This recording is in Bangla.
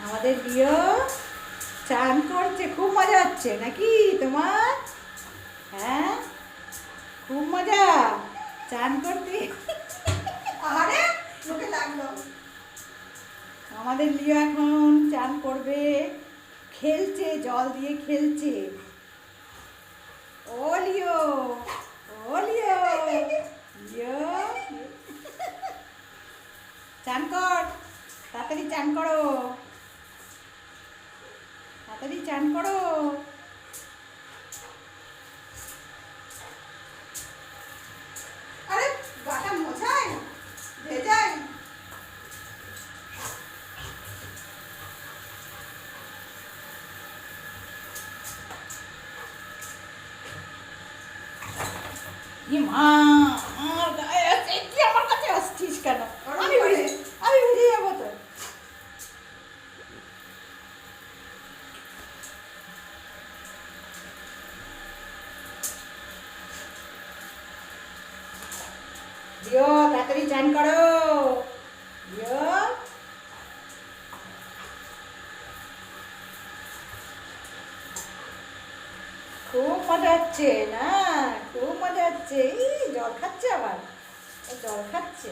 আমাদের প্রিয় চান করছে, খুব মজা হচ্ছে নাকি তোমার? হ্যাঁ, খুব মজা চান করতে। আরে মুখে লাগলো। আমাদের লিও এখন চান করবে, খেলছে, জল দিয়ে খেলছে। ও লিও, ও লিও, লিও চান কর, তাড়াতাড়ি চান করো, তাড়াতাড়ি চান করো। আরে গাটা মোছাই ভেজাই। মা, আমার গায়ে আছে, কি আমার কাছে আসছিস কেন? গরম আমি করে। ভিজে, আমি ভিজে যাবো তো। দিও, তাড়াতাড়ি চান করো দিও। খুব মজা হচ্ছে না? খুব মজা হচ্ছে। এই জল খাচ্ছে আবার, ও জল খাচ্ছে।